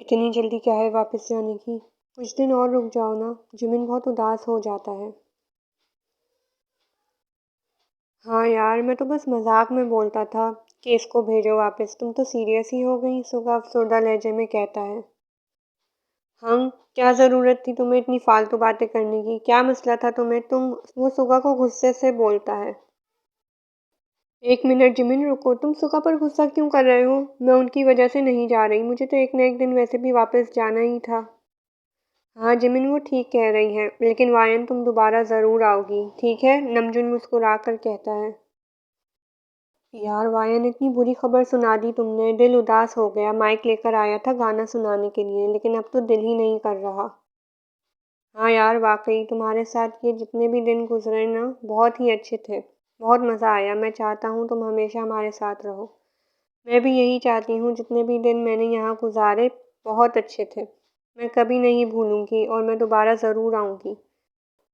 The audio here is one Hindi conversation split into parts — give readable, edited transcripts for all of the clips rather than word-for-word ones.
इतनी जल्दी क्या है वापस जाने की? कुछ दिन और रुक जाओ ना। जिमिन बहुत उदास हो जाता है। हाँ यार, मैं तो बस मजाक में बोलता था कि इसको भेजो वापस। तुम तो सीरियस ही हो गई, सुगा अफसरदा लहजे में कहता है। हम क्या ज़रूरत थी तुम्हें इतनी फालतू बातें करने की? क्या मसला था तुम्हें? वो सुगा को गुस्से से बोलता है। एक मिनट जिमिन, रुको। तुम सुगा पर गुस्सा क्यों कर रहे हो? मैं उनकी वजह से नहीं जा रही। मुझे तो एक न एक दिन वैसे भी वापस जाना ही था। हाँ जिमिन, वो ठीक कह रही हैं, लेकिन वायन तुम दोबारा ज़रूर आओगी, ठीक है? नमजून मुस्कुरा कर कहता है। यार वायन, इतनी बुरी खबर सुना दी तुमने, दिल उदास हो गया। माइक लेकर आया था गाना सुनाने के लिए, लेकिन अब तो दिल ही नहीं कर रहा। हाँ यार, वाकई तुम्हारे साथ ये जितने भी दिन गुजरे ना, बहुत ही अच्छे थे। बहुत मज़ा आया। मैं चाहता हूँ तुम हमेशा हमारे साथ रहो। मैं भी यही चाहती हूँ। जितने भी दिन मैंने यहाँ गुजारे बहुत अच्छे थे। मैं कभी नहीं भूलूंगी और मैं दोबारा ज़रूर आऊँगी।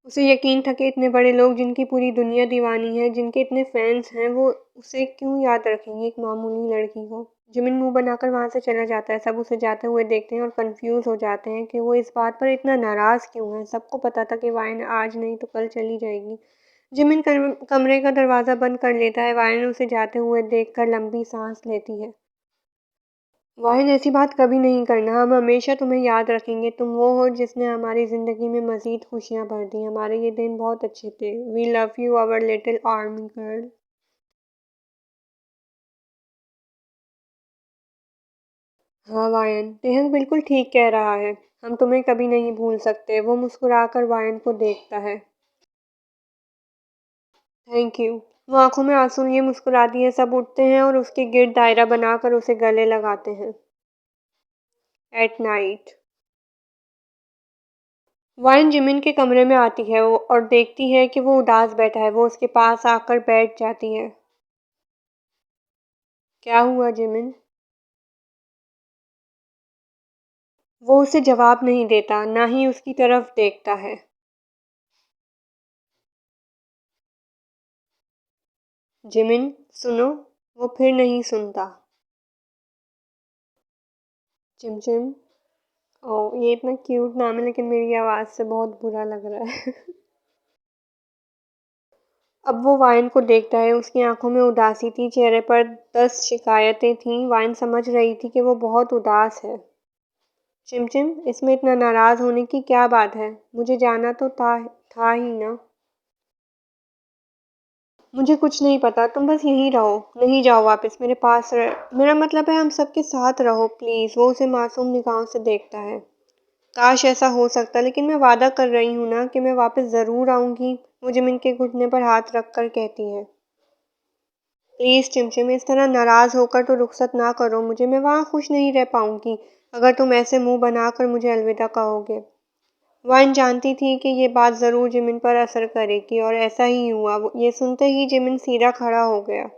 उसे यकीन था कि इतने बड़े लोग जिनकी पूरी दुनिया दीवानी है, जिनके इतने फैंस हैं, वो उसे क्यों याद रखेंगे, एक मामूली लड़की को। जिमिन मुंह बनाकर वहां से चला जाता है। सब उसे जाते हुए देखते हैं और कंफ्यूज हो जाते हैं कि वो इस बात पर इतना नाराज क्यों है। सबको पता था कि वायन आज नहीं तो कल चली जाएगी। जिमिन कमरे का दरवाज़ा बंद कर लेता है। वायन उसे जाते हुए देखकर लंबी सांस लेती है। वाहिन, ऐसी बात कभी नहीं करना। हम हमेशा तुम्हें याद रखेंगे। तुम वो हो जिसने हमारी ज़िंदगी में मज़ीद खुशियाँ भर दी। हमारे ये दिन बहुत अच्छे थे। We love you our little army girl. हाँ वायन, तेहंग बिल्कुल ठीक कह रहा है। हम तुम्हें कभी नहीं भूल सकते। वो मुस्कुराकर वायन को देखता है। Thank you. वो आंखों में आंसू लिए मुस्कुराती है। सब उठते हैं और उसके गिर्द दायरा बनाकर उसे गले लगाते हैं। At night. वाइन जिमिन के कमरे में आती है और देखती है कि वो उदास बैठा है। वो उसके पास आकर बैठ जाती है। क्या हुआ जिमिन? वो उसे जवाब नहीं देता, ना ही उसकी तरफ देखता है। जिमिन, सुनो। वो फिर नहीं सुनता। चिमचिम। ओह, ये इतना क्यूट नाम है, लेकिन मेरी आवाज़ से बहुत बुरा लग रहा है। अब वो वाइन को देखता है। उसकी आंखों में उदासी थी, चेहरे पर 10 शिकायतें थीं। वाइन समझ रही थी कि वो बहुत उदास है। चिमचिम, इसमें इतना नाराज़ होने की क्या बात है? मुझे जाना तो था ही ना। मुझे कुछ नहीं पता। तुम बस यहीं रहो। नहीं जाओ वापस। मेरे पास मेरा मतलब है हम सबके साथ रहो प्लीज़। वो उसे मासूम निगाहों से देखता है। काश ऐसा हो सकता, लेकिन मैं वादा कर रही हूँ ना कि मैं वापस ज़रूर आऊँगी। वो ज़मीन के घुटने पर हाथ रख कर कहती है। प्लीज़ चिमचिम, इस तरह नाराज़ होकर तो रुखसत ना करो मुझे। मैं वहाँ खुश नहीं रह पाऊँगी अगर तुम ऐसे मुंह बनाकर मुझे अलविदा कहोगे। वाइन जानती थी कि ये बात ज़रूर जिमिन पर असर करेगी, और ऐसा ही हुआ। ये सुनते ही जिमिन सीधा खड़ा हो गया।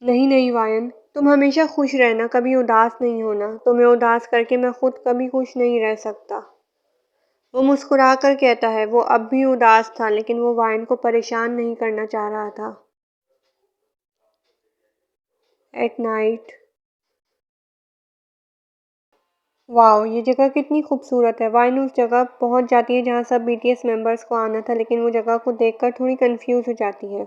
नहीं नहीं वायन, तुम हमेशा खुश रहना, कभी उदास नहीं होना। तुम्हें उदास करके मैं खुद कभी खुश नहीं रह सकता। वो मुस्कुरा कर कहता है। वो अब भी उदास था, लेकिन वो वायन को परेशान नहीं करना चाह रहा था। At night. वाह, ये जगह कितनी खूबसूरत है। वाइन उस जगह पहुंच जाती है जहां सब बीटीएस मेंबर्स को आना था, लेकिन वो जगह को देखकर थोड़ी कंफ्यूज हो जाती है।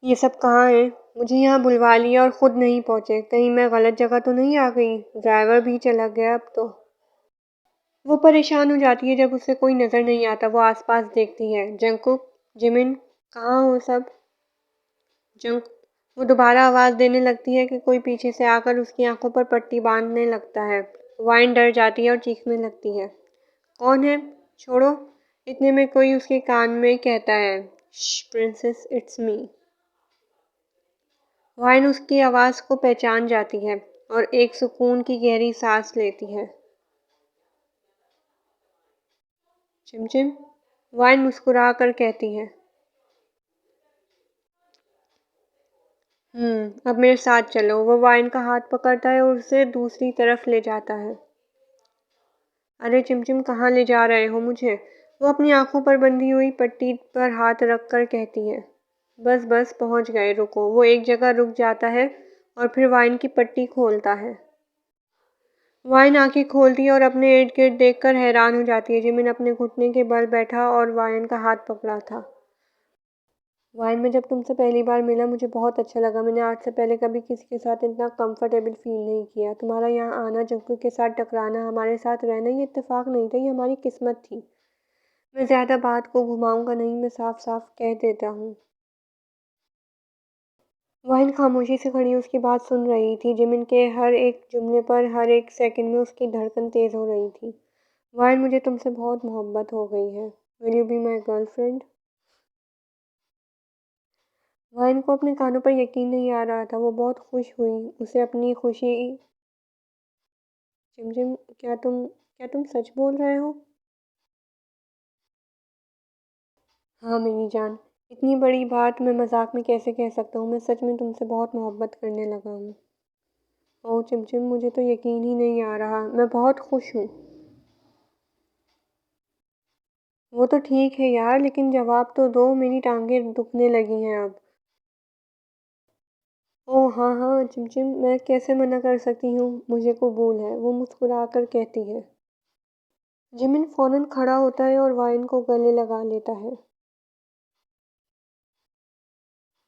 ये सब कहाँ है? मुझे यहाँ बुलवा लिया और खुद नहीं पहुँचे। कहीं मैं गलत जगह तो नहीं आ गई? ड्राइवर भी चला गया अब तो। वो परेशान हो जाती है जब उसे कोई नज़र नहीं आता। वो आसपास देखती है। जंकुक, जिमिन, कहाँ हो सब? जंक वो दोबारा आवाज़ देने लगती है कि कोई पीछे से आकर उसकी आंखों पर पट्टी बांधने लगता है। वाइन डर जाती है और चीखने लगती है। कौन है? छोड़ो। इतने में कोई उसके कान में कहता है, प्रिंसेस, इट्स मी। वाइन उसकी आवाज़ को पहचान जाती है और एक सुकून की गहरी सांस लेती है। चिमचिम, वाइन मुस्कुरा कर कहती है। अब मेरे साथ चलो। वो वाइन का हाथ पकड़ता है और उसे दूसरी तरफ ले जाता है। अरे चिमचिम, कहाँ ले जा रहे हो मुझे? वो अपनी आंखों पर बंधी हुई पट्टी पर हाथ रख कर कहती है। बस बस, पहुंच गए, रुको। वो एक जगह रुक जाता है और फिर वाइन की पट्टी खोलता है। वाइन आंखें खोलती है और अपने इर्द गिर्द देखकर हैरान हो जाती है। जिमिन अपने घुटने के बल बैठा और वाइन का हाथ पकड़ा था। वाइन में जब तुमसे पहली बार मिला मुझे बहुत अच्छा लगा। मैंने आज से पहले कभी किसी के साथ इतना कंफर्टेबल फील नहीं किया। तुम्हारा यहाँ आना, जंकू के साथ टकराना, हमारे साथ रहना, ये इत्तेफाक नहीं था, ये हमारी किस्मत थी। मैं ज़्यादा बात को घुमाऊंगा नहीं, मैं साफ साफ कह देता हूँ। वाइन खामोशी से खड़ी उसकी बात सुन रही थी। जिमिन के हर एक जुमले पर हर एक सेकंड में उसकी धड़कन तेज हो रही थी। वाइन, मुझे तुमसे बहुत मोहब्बत हो गई है। Will you be my girlfriend? Wine को अपने कानों पर यकीन नहीं आ रहा था। वो बहुत खुश हुई। उसे अपनी खुशी। झिमझिम, क्या तुम सच बोल रहे हो? हाँ मेरी जान, इतनी बड़ी बात मैं मजाक में कैसे कह सकता हूँ। मैं सच में तुमसे बहुत मोहब्बत करने लगा हूँ। ओह चिमचिम, मुझे तो यकीन ही नहीं आ रहा। मैं बहुत खुश हूँ। वो तो ठीक है यार, लेकिन जवाब तो दो। मेरी टांगें दुखने लगी हैं अब। ओह हाँ हाँ चिमचिम, मैं कैसे मना कर सकती हूँ, मुझे कबूल है, वो मुस्कुराकर कहती है। जिमिन फौरन खड़ा होता है और वाइन को गले लगा लेता है।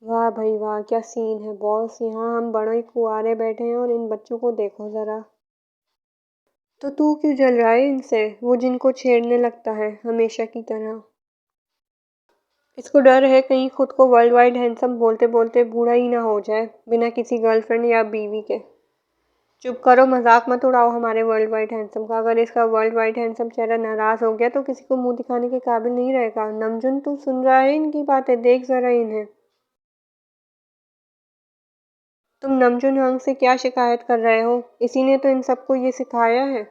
वाह भाई वाह, क्या सीन है बॉस। यहाँ हम बड़े कुंवारे बैठे हैं और इन बच्चों को देखो जरा। तो तू क्यों जल रहा है इनसे, वो जिनको छेड़ने लगता है हमेशा की तरह। इसको डर है कहीं खुद को वर्ल्ड वाइड हैंडसम बोलते बोलते बूढ़ा ही ना हो जाए, बिना किसी गर्लफ्रेंड या बीवी के। चुप करो, मजाक मत उड़ाओ हमारे वर्ल्ड वाइड हैंडसम का। अगर इसका वर्ल्ड वाइड हैंडसम चेहरा नाराज हो गया तो किसी को मुंह दिखाने के काबिल नहीं रहेगा। नमजुन, तू सुन रहा है इनकी बातें? देख जरा इन्हें। तुम नमजुन हंग से क्या शिकायत कर रहे हो? इसी ने तो इन सबको ये सिखाया है।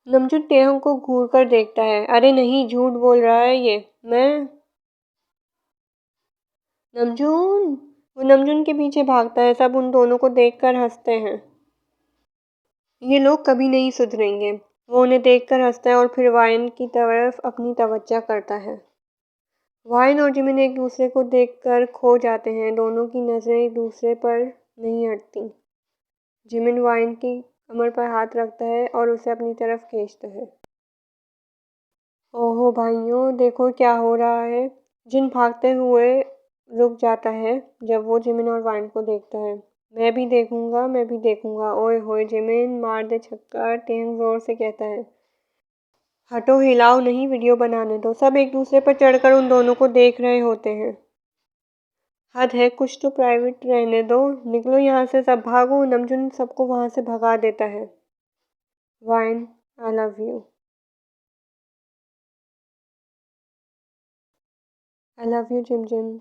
नमजुन टेहंग को घूर कर देखता है। अरे नहीं, झूठ बोल रहा है ये। मैं नमजून। वो नमजून के पीछे भागता है। सब उन दोनों को देखकर हंसते हैं। ये लोग कभी नहीं सुधरेंगे। वो उन्हें देखकर हंसता है और फिर वाइन की तरफ अपनी तवज्जो करता है। वाइन और जिमिन एक दूसरे को देखकर खो जाते हैं। दोनों की नज़रें एक दूसरे पर नहीं हटती। जिमिन वाइन की कमर पर हाथ रखता है और उसे अपनी तरफ खींचता है। ओहो भाइयों, देखो क्या हो रहा है। जिन भागते हुए रुक जाता है जब वो जिमिन और वाइन को देखता है। मैं भी देखूंगा, मैं भी देखूंगा। ओए होए जिमिन, मार दे छक्का, टेंग जोर से कहता है। हटो, हिलाओ नहीं, वीडियो बनाने दो। सब एक दूसरे पर चढ़कर उन दोनों को देख रहे होते हैं। हद है, कुछ तो प्राइवेट रहने दो। निकलो यहाँ से, सब भागो। नमजुन सबको वहाँ से भगा देता है। Wine, I love you. I love you gym gym.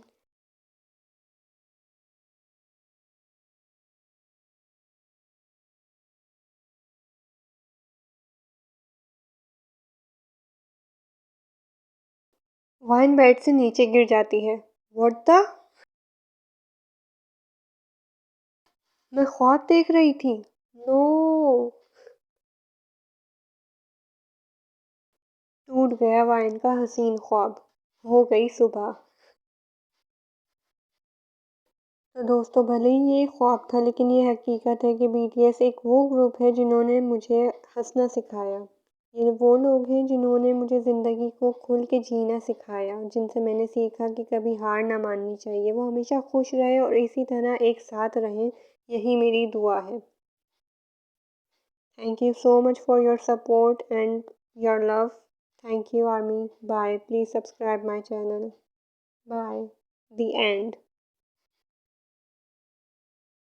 Wine bed से नीचे गिर जाती है। What the. मैं ख्वाब देख रही थी। नो। टूट गया वाइन का हसीन ख्वाब। हो गई सुबह। तो दोस्तों, भले ही ये ख्वाब था लेकिन ये हकीकत है कि बीटीएस एक वो ग्रुप है जिन्होंने मुझे हंसना सिखाया। ये वो लोग हैं जिन्होंने मुझे ज़िंदगी को खुल के जीना सिखाया, जिनसे मैंने सीखा कि कभी हार ना माननी चाहिए। वो हमेशा खुश रहे और इसी तरह एक साथ रहें, यही मेरी दुआ है। Thank you so much for your support and your love. Thank you, Army. Bye. Please subscribe my channel. Bye. The end.